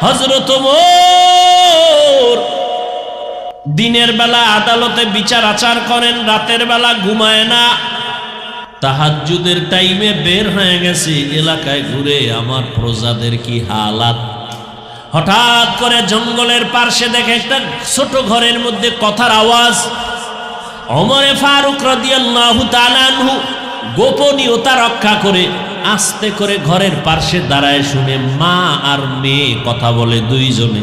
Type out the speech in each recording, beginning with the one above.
হযরত ওমর দিনের বেলা আদালতে বিচার আচার করেন, রাতের বেলা ঘুমায় না। তাহাজ্জুদের টাইমে বের হয়ে গেছে এলাকায় ঘুরে, আমার প্রজাদের কি হালাত। হঠাৎ করে জঙ্গলের পার্শ্বে দেখে একটা ছোট ঘরের মধ্যে কথার আওয়াজ। ওমরে ফারুক রাদিয়াল্লাহু তাআলা আনহু গোপনীয়তা রক্ষা করে আস্তে করে ঘরের পার্শ্বে দাঁড়ায় শুনে মা আর মেয়ে কথা বলে দুইজনে।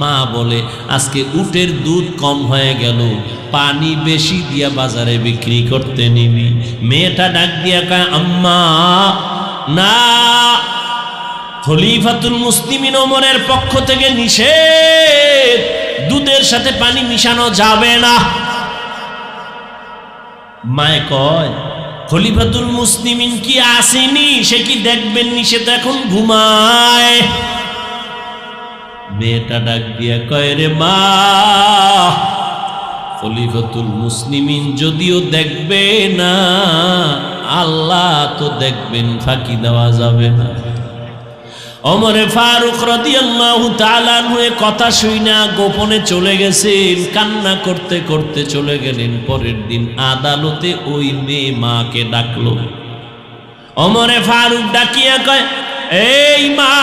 মা বলে, আজকে উটের দুধ কম হয়ে গেল, পানি বেশি দিয়া বাজারে বিক্রি করতে নিবি। মেয়েটা ডাক দিয়া কয়, আম্মা না, খলিফাতুল মুসলিমিন ওমরের পক্ষ থেকে নিষেধ, দুধের সাথে পানি মিশানো যাবে না। মায়ে কয়, খলিফাতুল মুসলিমিন কি আসেনি, সে কি দেখবেননি, সে তো এখন ঘুমায়। মেয়েটা ডাক দিয়া কয়, রে মা, খলিফাতুল মুসলিমিন যদিও দেখবে না, আল্লাহ তো দেখবেন, ফাঁকি দেওয়া যাবে না। ওমরে ফারুক রাদিয়াল্লাহু তাআলা আনহু কথা শুইনা গোপনে চলে গেছেন, কান্না করতে করতে চলে গেলেন। পরের দিন আদালতে ওই মেয়ে মাকে ডাকলো। ওমরে ফারুক ডাকিয়া কয়, এই মা,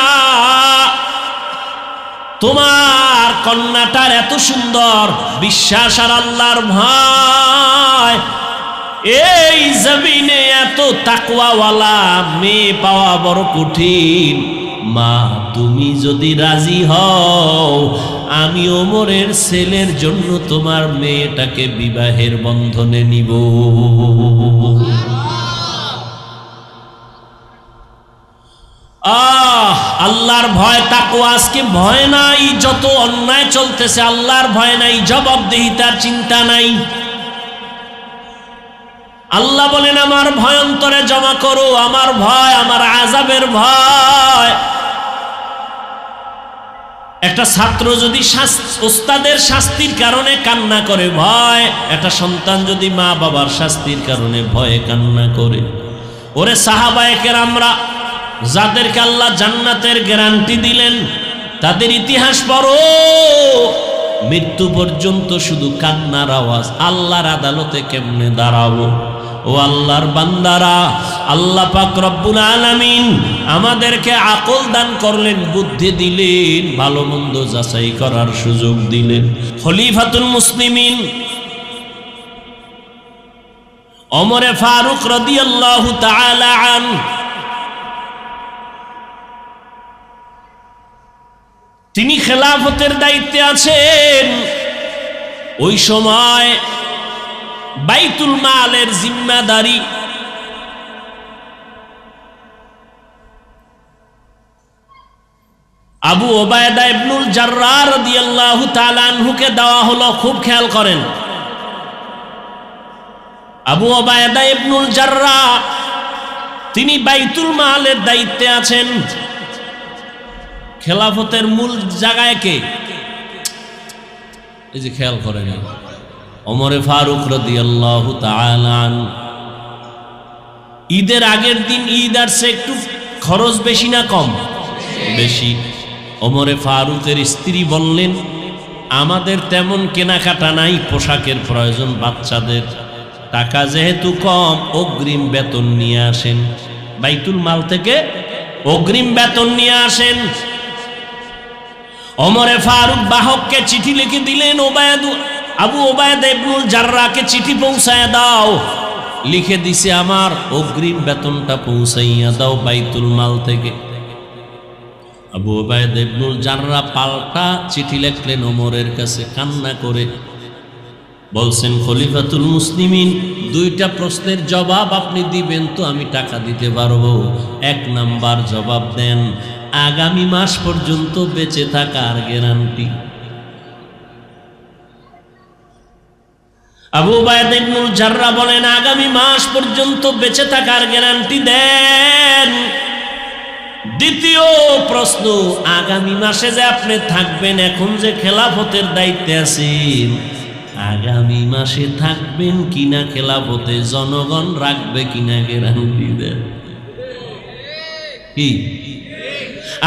তোমার কন্যাটার এত সুন্দর বিশ্বাস আর আল্লাহর ভয়, এই জমিনে এত তাকওয়াওয়ালা মেয়ে পাওয়া বড় কঠিন। মা, তুমি যদি রাজি হও, আমি ওমরের ছেলের জন্য তোমার মেয়েটাকে বিবাহের বন্ধনে নিব। আল্লাহর ভয়, তাকওয়া আজকে ভয় নাই, যত অন্যায় চলতেছে আল্লাহর ভয় নাই, জবাবদিহিতার চিন্তা নাই। আল্লাহ বলেন, আমার ভয় অন্তরে জমা করো, আমার ভয়, আমার আযাবের ভয়। একটা ছাত্র যদি ওস্তাদের শাস্তির কারণে কান্না করে ভয়, একটা সন্তান যদি মা বাবার শাস্তির কারণে ভয়ে কান্না করে। ওরে সাহাবায়ে কেরামরা, যাদেরকে আল্লাহ জান্নাতের গ্যারান্টি দিলেন, তাদের ইতিহাস পড়ো, মৃত্যু পর্যন্ত শুধু কান্নার আওয়াজ। আল্লাহর আদালতে কেমনে দাঁড়াবো? ও আল্লাহর বান্দারা, আল্লাহ পাক রব্বুল আলামিন আমাদেরকে আকল দান করলেন, বুদ্ধি দিলেন, ভালো মন্দ যাচাই করার সুযোগ দিলেন। খলিফাতুল মুসলিমিন ওমরে ফারুক রাদিয়াল্লাহু তাআলা আনহু, তিনি খেলাফতের দায়িত্বে আছেন। ওই সময় বাইতুল মালের জিম্মাদারি আবু ওবায়দা ইবনুল জাররাহ রাদিয়াল্লাহু তাআলা আনহুকে দেওয়া হলো। খুব খেয়াল করেন, আবু ওবায়দা ইবনুল জাররাহ তিনি বাইতুল মালের দায়িত্বে আছেন। খেলাফতের মূল জায়গায় কে? এই যে খেয়াল করেন, ওমরে ফারুক রাদিয়াল্লাহু তাআলা আনহু। ঈদের আগের দিন ঈদ আসছে, একটু খরচ বেশি না কম? বেশি। ওমরে ফারুকের স্ত্রী বললেন, আমাদের তেমন কেনাকাটা নাই, পোশাকের প্রয়োজন বাচ্চাদের, টাকা যেহেতু কম, অগ্রিম বেতন নিয়ে আসেন, বাইতুল মাল থেকে অগ্রিম বেতন নিয়ে আসেন। ওমরে ফারুক বাহককে চিঠি লিখে দিলেন, আবু ওবায়দা ইবনুল জাররাহকে চিঠি পৌঁছায় দাও। লিখে দিছে, আমার অগ্রিম বেতনটা পৌঁছাইয়া দাও বাইতুল মাল থেকে। আবু ওবায়দা ইবনুল জাররাহ পাল্টা চিঠি লিখলেন ওমরের কাছে, কান্না করে বলছেন, খলিফাতুল মুসলিমিন, দুইটা প্রশ্নের জবাব আপনি দিবেন তো আমি টাকা দিতে পারবো। এক নাম্বার জবাব দেন, আগামী মাস পর্যন্ত বেঁচে থাকার গ্যারান্টি। আবু ওবায়দা ইবনুল জাররাহ বলেন, আগামী মাস পর্যন্ত বেঁচে থাকার গ্যারান্টি দেন। দ্বিতীয় প্রশ্ন, আগামী মাসে যে আপনি থাকবেন, এখন যে খেলাফতের দায়িত্বে আছেন, আগামী মাসে থাকবেন কিনা খেলাফতে, জনগণ রাখবে কিনা গ্যারান্টি দেন। কি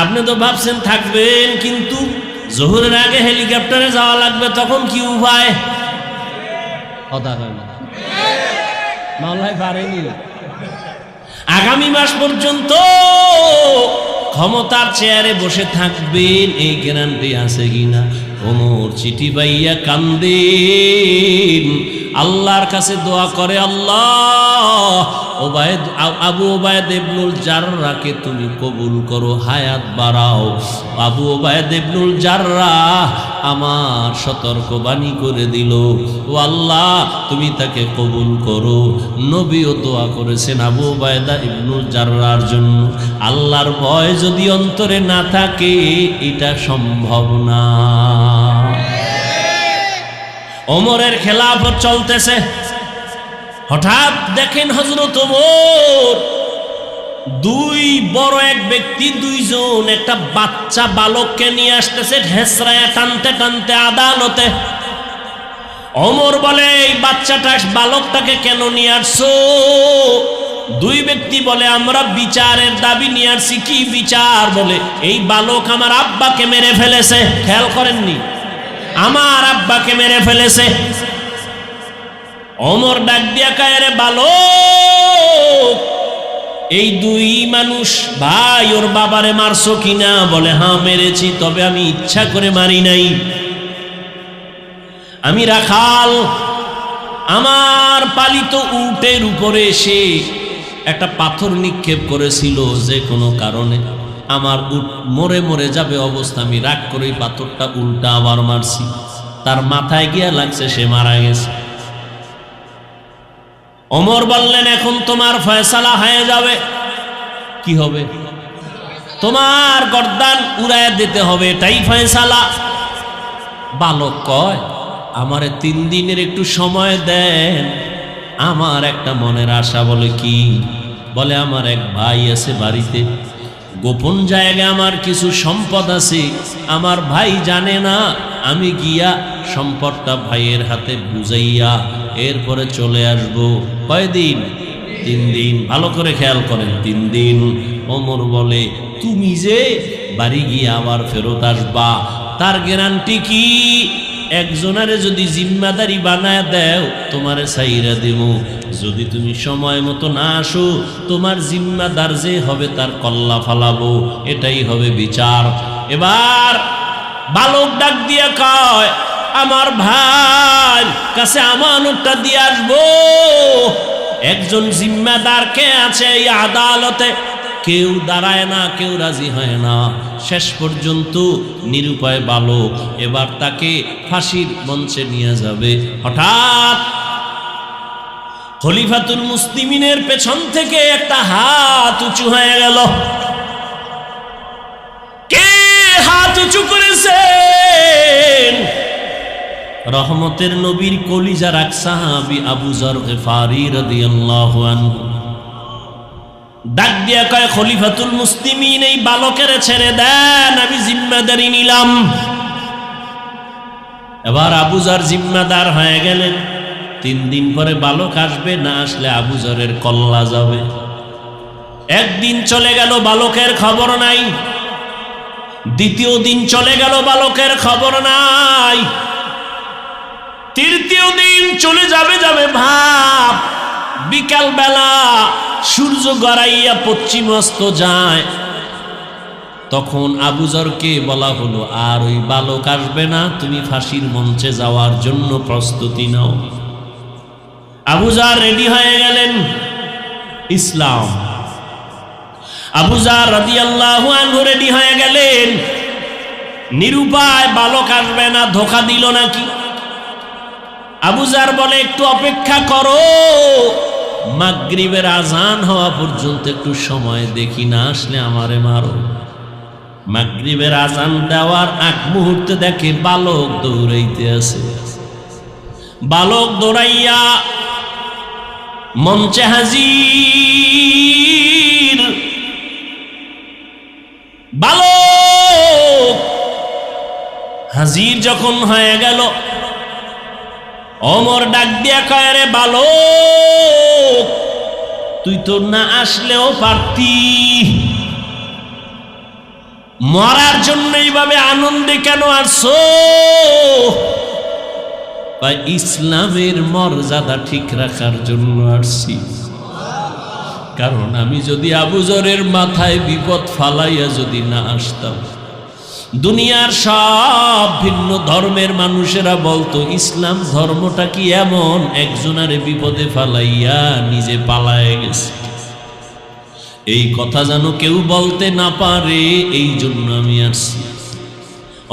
আপনি তো ভাবছেন থাকবেন, কিন্তু জোহরের আগে হেলিকপ্টারে যাওয়া লাগবে, তখন কি উপায়? কথা হয় না, মাওলাই পারেনি। আগামী মাস পর্যন্ত ক্ষমতার চেয়ারে বসে থাকবেন, এই গ্যারান্টি আছে কিনা? ওমর চিঠি পাইয়া কান্দেন, আল্লাহর কাছে দোয়া করে, আল্লাহ আবু ওবায়দ ইবনুল জাররাহকে তুমি কবুল করো, হায়াত বাড়াও। আবু ওবায়দ ইবনুল জাররাহ আমার সতর্কবাণী করে দিল, ও আল্লাহ তুমি তাকে কবুল করো। নবীও দোয়া করেছেন আবু ওবায়দা ইবনুল জাররাহর জন্য। আল্লাহর ভয় যদি অন্তরে না থাকে, এটা সম্ভব না। ওমরের খেলাফত চলতেছে, হঠাৎ দেখেন হযরত ওমর দুই বড় এক ব্যক্তি, দুইজন একটা বাচ্চা বালককে নিয়ে আসতেছে, হেসরায়া টানতে টানতে আদালতে। ওমর বলে, এই বাচ্চাটা বালকটাকে কেন নিয়ে আসছো? দুই ব্যক্তি বলে, আমরা বিচারের দাবি নিয়ে আসছি। কি বিচার? বলে, এই বালক আমার আব্বাকে মেরে ফেলেছে। খেয়াল করেননি, আমার আব্বাকে মেরে ফেলেছে। ওমর ডাক দিয়া কয়, রে বালক, এই দুই মানুষ ভাই, ওর বাবারে মারছো কিনা? বলে, হ্যাঁ মেরেছি, তবে আমি ইচ্ছা করে মারি নাই। আমি রাখাল, আমার পালিত উটের উপরে এসে একটা পাথর নিক্ষেপ করেছিল, যে কোনো কারণে আমার উট মরে মরে যাবে অবস্থা, আমি রাগ করে পাথরটা উল্টা আবার মারছি, তার মাথায় গিয়া লাগছে, সে মারা গেছে। ওমর বললেন, এখন তোমার ফয়সালা হয়ে যাবে। কি হবে? তোমার গর্দান উড়াইয়া দিতে হবে, এটাই ফয়সালা। বালক কয়, আমারে 3 দিনের একটু সময় দেন, আমার একটা মনের আশা। বলে, কি? বলে, আমার এক ভাই আছে বাড়িতে, গোপন জায়গায় আমার কিছু সম্পদ আছে, আমার ভাই জানে না, আমি গিয়া সম্পদটা ভাইয়ের হাতে বুঝাইয়া এরপরে চলে আসব। কয়দিন? 3 দিন। ভালো করে খেয়াল করেন, 3 দিন। ওমর বলে, তুমি যে বাড়ি গিয়ে আবার ফেরত আসবা, তার গ্যারান্টি কি? একজনারে যদি জিম্মাদারি বানায় দেও, তোমারে সাইরা দেব। যদি তুমি সময় মতো না আসো, তোমার জিম্মাদার যে হবে তার কল্লা ফালাবো, এটাই হবে বিচার। এবার বালক ডাক দিয়া কয়, আমার ভাই কাছে আমানতটা দিয়ে আসবো। একজন জিম্মাদার কে আছে এই আদালতে? কেউ দাঁড়ায় না, কেউ রাজি হয় না। শেষ পর্যন্ত নিরুপায় বালক, এবার তাকে ফাঁসির মঞ্চে নিয়ে যাবে। হঠাৎ খলিফাতুল মুসলিমিনের পেছন থেকে একটা হাত উঁচু হয়ে গেল। কে হাত উঁচু করেছেন? রহমতের নবীর কলিজার এক সাহাবী আবু যর গিফারি রাদিয়াল্লাহু আনহু। ডাক দিয়া কয়, খলিফাতুল মুসলিমিন, এই বালকের ছেড়ে দেন, আমি জিম্মাদারি নিলাম। এবার আবু যর জিম্মাদার হয়ে গেলেন। 3 দিন পরে বালক আসবে, না আসলে আবু যরের কল্লা যাবে। একদিন চলে গেল, বালকের খবর নাই। দ্বিতীয় দিন চলে গেল, বালকের খবর নাই। তৃতীয় দিন চলে যাবে ভাব, বিকাল বেলা সূর্য গড়াইয়া পশ্চিম অস্ত যায়। তখন আবু যরকে বলা হলো, আর ওই বালক আসবে না, তুমি ফাঁসির মঞ্চে যাওয়ার জন্য প্রস্তুতি নাও। আবু যর রেডি হয়ে গেলেন। ইসলাম। আবু যর রাদিয়াল্লাহু আনহু রেডি হয়ে গেলেন। নিরুপায়, বালক আসবে না, ধোঁকা দিল নাকি? আবু যর বলে, একটু অপেক্ষা করো, মাগরিবের আজান হওয়া পর্যন্ত একটু সময় দেখি, না আসলে আমারে মারো। মাগরিবের আজান দেওয়ার আগ মুহূর্তে দেখে বালক দৌড়াইতে আছে। বালক দৌড়াইয়া মঞ্চে হাজির। বালক হাজির যখন হয়ে গেল, ওমর ডাক দিয়া কয়, রে বালক, তুই তো না আসলেও পারতি। মরার জন্য এইভাবে আনন্দে কেন আসছো? ইসলামের মর্যাদা ঠিক রাখার জন্য আসছি। কারণ আমি যদি আবু যরের মাথায় বিপদ ফালাইয়া যদি না আসতাম, দুনিয়ার সব ভিন্ন ধর্মের মানুষেরা বলতো ইসলাম ধর্মটা কি এমন, একজনারে বিপদে ফালাইয়া নিজে পালায় গেছে। এই কথা যেন কেউ বলতে না পারে, এই জন্য আমি আসছি।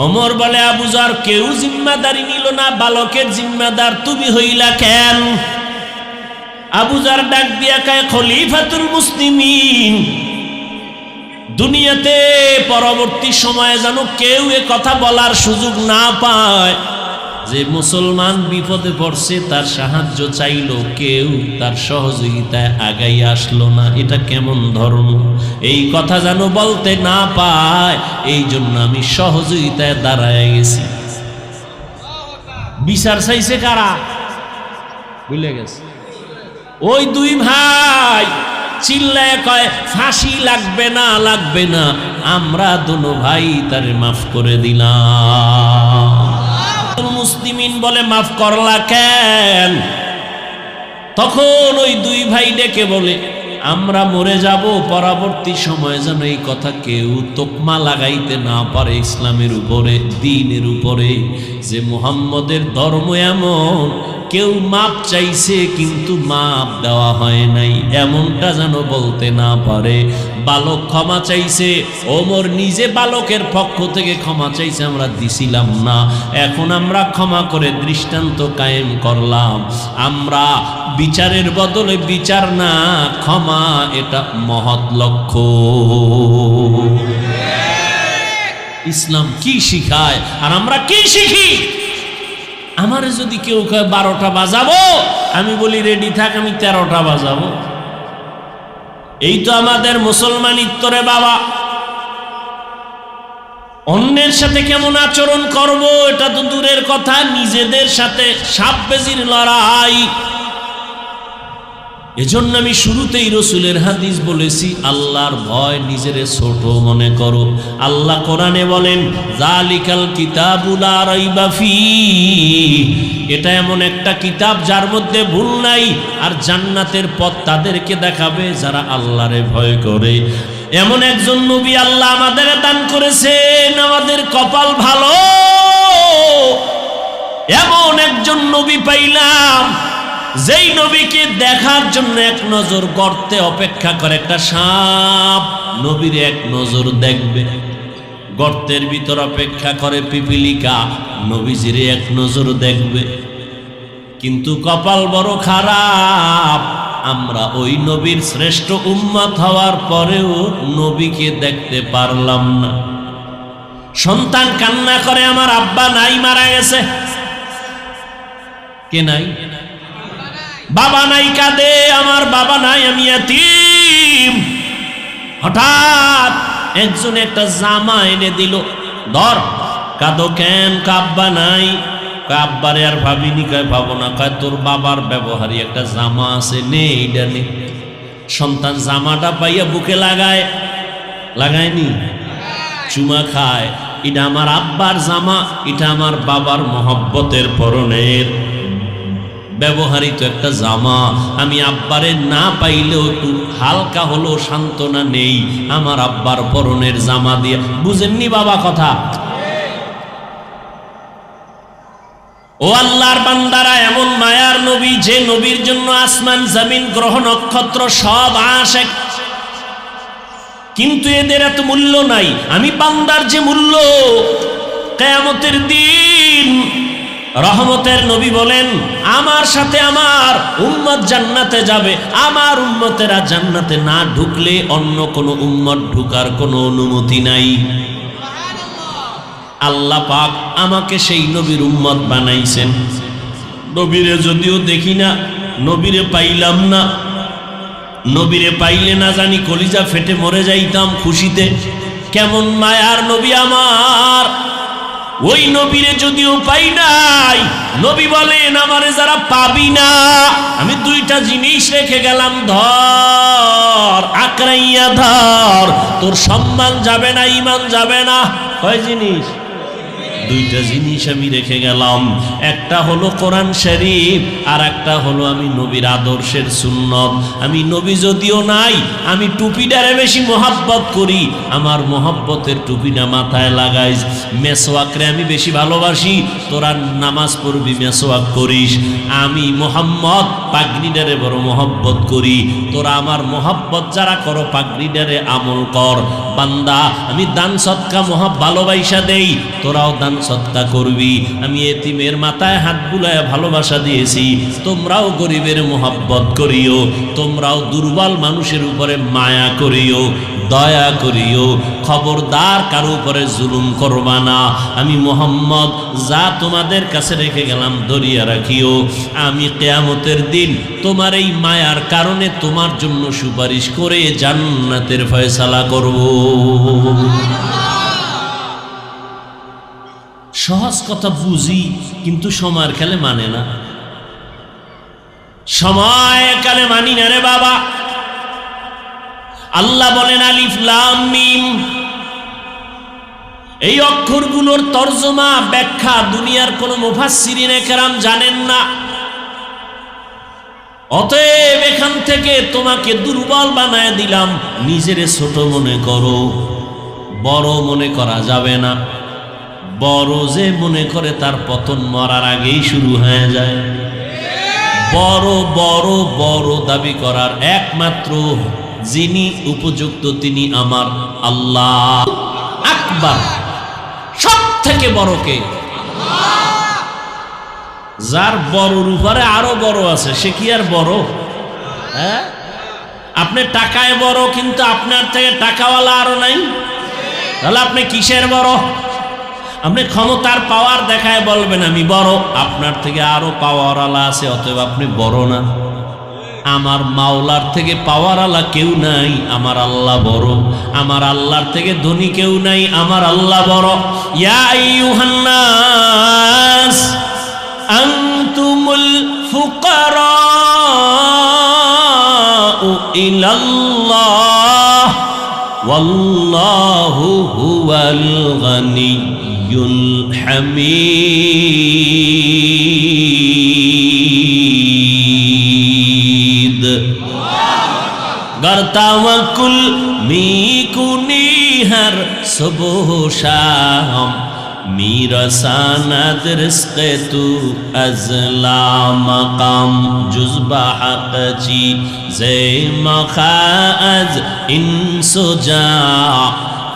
ওমর বলে, আবু যর কেউ জিম্মাদারি নিল না, বালকের জিম্মাদার তুমি হইলা কেন? আবু যর ডাক দিয়া কয়, খলিফাতুল মুসলিমিন, দুনিয়াতে পরবর্তী সময়ে যেন কেউ এ কথা বলার সুযোগ না পায় যে মুসলমান বিপদে পড়ছে, তার সাহায্য চাইলো, কেউ তার সহযোগিতায় আগাই আসলো না। এটা কেমন ধর্ম? এই কথা যেন বলতে না পায়, এই জন্য আমি সহযোগিতায় দাঁড়ায় গেছি। বিচার চাইছে কারা? ভুলে গেছে। ওই দুই ভাই চিল্লায় কয়, ফাঁসি লাগবে না, লাগবে না, আমরা দুনো ভাই তারে মাফ করে দিলাম। মুসলিমিন বলে, মাফ করলা কেন? তখন ওই দুই ভাই ডেকে বলে, আমরা মরে যাব, পরবর্তী সময়ে যেন এই কথা কেউ তোকমা লাগাইতে না পারে ইসলামের উপরে, দ্বীনের উপরে, যে মুহাম্মদের ধর্ম এমন, কেউ মাপ চাইছে কিন্তু মাপ দেওয়া হয় নাই, এমনটা যেন বলতে না পারে। বালক ক্ষমা চাইছে, ওমর নিজে বালকের পক্ষ থেকে ক্ষমা চাইছে, আমরা দিছিলাম না, এখন আমরা ক্ষমা করে দৃষ্টান্ত কায়েম করলাম। আমরা বিচারের বদলে বিচার না, ক্ষমা, এটা মহৎ লক্ষ্য। ইসলাম কি শিখায় আর আমরা কি শিখি? আমার যদি কেউ কয় 12টা বাজাবো, আমি বলি রেডি থাক, আমি 13টা বাজাবো। এই তো আমাদের মুসলমানিত্ব রে বাবা। অন্যের সাথে কেমন আচরণ করব এটা তো দূরের কথা, নিজেদের সাথে সাপ বেজির লড়াই। এজন্য আমি শুরুতেই রসুলের হাদিস বলেছি, আল্লাহর ভয়, নিজের ছোট মনে করো। আল্লাহ কোরআনে বলেন, যালিকাল কিতাবু লা রাইবা ফীহি, এটা এমন একটা কিতাব যার মধ্যে ভুল নাই, আর জান্নাতের পথ তাদেরকে দেখাবে যারা আল্লাহরে ভয় করে। এমন একজন নবী আল্লাহ আমাদের দান করেছেন, আমাদের কপাল ভালো, এমন একজন নবী পাইলাম যেই নবীকে দেখার জন্য এক নজর গর্তে অপেক্ষা করে একটা সাপ, নবীর এক নজর দেখবে। গর্তের ভিতর অপেক্ষা করে পিপিলিকা, নবীজির এক নজর দেখবে। কিন্তু কপাল বড় খারাপ, আমরা ওই নবীর শ্রেষ্ঠ উম্মত হওয়ার পরেও নবীকে দেখতে পারলাম না। সন্তান কান্না করে, আমার আব্বা নাই, মারা গেছে। কে নাই? বাবা নাই, কাঁদে, আমার বাবা নাই, আমি ইয়াতীম। হঠাৎ একজন একটা জামা এনে দিল, ধর। কাঁদো কেন? আব্বা নাই। আব্বারে আর ভাবিনি। কয় ভাবো না। কয় তোর বাবার ব্যবহারী একটা জামা আছে, নে এইটা নে। সন্তান জামাটা পাইয়া বুকে লাগায়, লাগায়নি, চুমা খায়। এটা আমার আব্বার জামা, এটা আমার বাবার মহব্বতের পরনের ব্যবহারিত একটা জামা। আমি আব্বারে না পাইলেও একটু হালকা হলো সান্ত্বনা নেই আমার আব্বার পরনের জামা দিয়ে। বুঝেননি বাবা কথা? ও আল্লাহর বান্দারা, এমন মায়ার নবী, যে নবীর জন্য আসমান জমিন গ্রহ নক্ষত্র সব আশেক, কিন্তু এদের এত মূল্য নাই। আমি বান্দার যে মূল্য, কিয়ামতের দিন রহমতের নবী বলেন, আমার সাথে আমার উম্মত জান্নাতে যাবে, আমার উম্মতেরা জান্নাতে না ঢুকলে অন্য কোনো উম্মত ঢুকার কোনো অনুমতি নাই। আল্লাহ পাক আমাকে সেই নবীর উম্মত বানাইছেন। নবীরে যদিও দেখি না, নবীরে পাইলাম না, নবীরে পাইলে না জানি কলিজা ফেটে মরে যাইতাম খুশিতে। কেমন মায়ার নবী আমার, ওই নবীরে যদিও পাই নাই, নবী বলেন আমারে যারা পাবি না, আমি দুইটা জিনিস রেখে গেলাম, ধর আকড়াইয়া ধর, তোর সম্মান যাবে না, ঈমান যাবে না। কয় জিনিস? দুইটা জিনিস আমি রেখে গেলাম, একটা হলো কোরআন শরীফ, আর একটা হলো আমি নবীর আদর্শের সুন্নত। আমি নবী যদিও নাই, আমি টুপিটারে বেশি মহাব্বত করি, আমার মহাব্বতের টুপিটা মাথায় লাগাইস। মেসওয়াকরে আমি বেশি ভালোবাসি, তোরা নামাজ পড়বি মেসওয়াক করিস। আমি মোহাম্মদ পাগড়িটারে বড় মহব্বত করি, তোরা আমার মহব্বত যারা করো পাগড়িটারে আমল কর। বান্দা আমি দান সদকা ভালোবাসা দেই, তোরাও দান সদকা করবি। আমি এতিমের মাথায় হাত বুলায় ভালোবাসা দিয়েছি, তোমরাও গরিবের মোহাব্বত করিও, তোমরাও দুর্বল মানুষের উপরে মায়া করিও, দয়া করিও। খবরদার কারো উপরে জুলুম করবা না। আমি মোহাম্মদ যা তোমাদের কাছে রেখে গেলাম ধরিয়া রাখিও। আমি কিয়ামতের দিন তোমার এই মায়ার কারণে তোমার জন্য সুপারিশ করে জান্নাতের ফয়সালা করব। সহজ কথা বুঝি, কিন্তু সময়ের কালে মানে না। সময় কালে মানি না রে বাবা। আল্লাহ বলেন আলিফ লাম মিম, এই অক্ষরগুলোর তর্জমা ব্যাখ্যা দুনিয়ার কোন মুফাসসিরিনে কেরাম জানেন না। অতএব এখান থেকে তোমাকে দুর্বল বানায় দিলাম, নিজেরে ছোট মনে করো, বড় মনে করা যাবে না। বড় যে মনে করে তার পতন মরার আগেই শুরু হয়ে যায়। বড় বড় বড় দাবি করার একমাত্র যিনি উপযুক্ত তিনি আমার আল্লাহ আকবার। সব থেকে বড় কে? যার বড়র উপরে আরো বড় আছে সে কি আর বড়? হ্যাঁ, আপনি টাকায় বড়, কিন্তু আপনার থেকে টাকাওয়ালা আরো নাই, তাহলে আপনি কিসের বড়? আপনি ক্ষমতার পাওয়ার দেখায় বলবেন আমি বড়, আপনার থেকে আরো পাওয়ারওয়ালা আছে, অতএব আপনি বড় না। আমার মাওলার থেকে পাওয়ারওয়ালা কেউ নাই, আমার আল্লাহ বড়। আমার আল্লাহর থেকে ধনী কেউ নাই, আমার আল্লাহ বড়। ইয়া আইয়ুহান নাস আনতুমুল ফুকারাউ ইলাল্লাহ ওয়াল্লাহু হুয়াল গনিয়্যুল হামিদ। गर तवक्कुल मीकुनी हर सुबह शाम मीरा सानद रिज़्क़े तू अज़ला मकाम जुज़्बा हक़ची ज़े मखाअज इंसुजा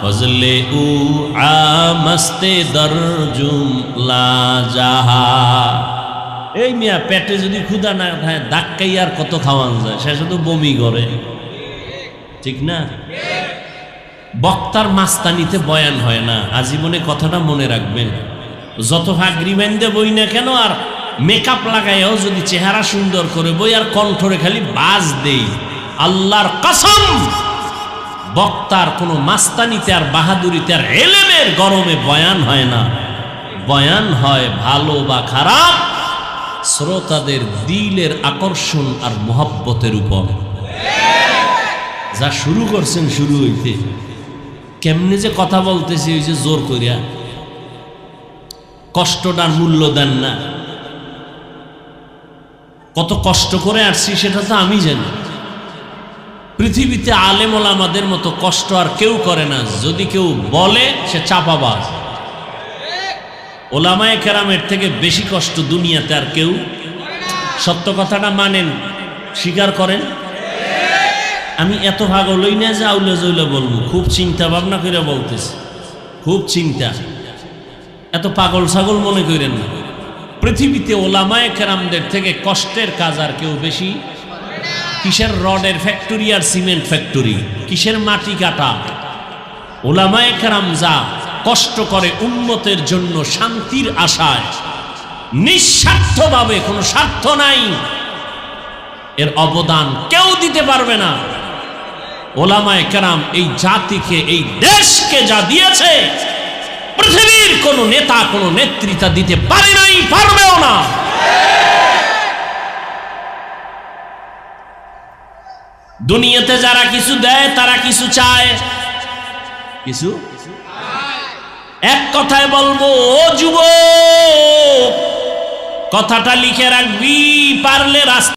फज़ले उ आमस्ते दरजुम ला जहा। এই মিয়া পেটে যদি ক্ষুধা না খায় ধাক্কাই আর কত খাওয়ান যায়, সে শুধু বমি করে, ঠিক না? বক্তার মাস্তানিতে বয়ান হয় না। আজীবনে কথাটা মনে রাখবেন, যত ফাগরি বান্ধে বই না কেন আর মেকআপ লাগাইও যদি চেহারা সুন্দর করে বই আর কণ্ঠরে খালি বাজ দেই, আল্লাহর কসম বক্তার কোনো মাস্তানিতে আর বাহাদুরিতে আর এলেমের গরমে বয়ান হয় না। বয়ান হয় ভালো বা খারাপ শ্রোতাদের দিলের আকর্ষণ আর মোহাব্বতের উপর। যা শুরু করছেন শুরু হইতে কেমনে যে কথা বলতেছি, ওই যে জোর করিয়া, কষ্টটার মূল্য দেন না। কত কষ্ট করে আসছি সেটা তো আমি জানি। পৃথিবীতে আলেম ওলামাদের মতো কষ্ট আর কেউ করে না। যদি কেউ বলে সে চাপাবাজ। ওলামায়ে কেরামের থেকে বেশি কষ্ট দুনিয়াতে আর কেউ। সত্য কথাটা মানেন, স্বীকার করেন। আমি এত ভাগল হই না যে আউলে জৌলে বলবো, খুব চিন্তা ভাবনা করে বলতেছি, খুব চিন্তা। এত পাগল ছাগল মনে করেন না। পৃথিবীতে ওলামায়ে কেরামদের থেকে কষ্টের কাজ আর কেউ বেশি। কিসের রডের ফ্যাক্টরি আর সিমেন্ট ফ্যাক্টরি, কিসের মাটি কাটা। ওলামায়ে কেরাম যা কষ্ট করে উম্মতের জন্য শান্তির আশায়, নিঃস্বার্থভাবে, কোনো স্বার্থ নাই, এর অবদান কেউ দিতে পারবে না। ওলামায়ে কেরাম এই জাতিকে, এই দেশকে যা দিয়েছে, পৃথিবীর পৃথিবীর কোন নেতা কোন নেতৃত্ব দিতে পারে নাই, পারবেও না। দুনিয়াতে যারা কিছু দেয় তারা কিছু চায়, কিছু এক কথায় বলবো, ও যুবক, কথাটা লিখে রাখবি, পারলে রাস্তা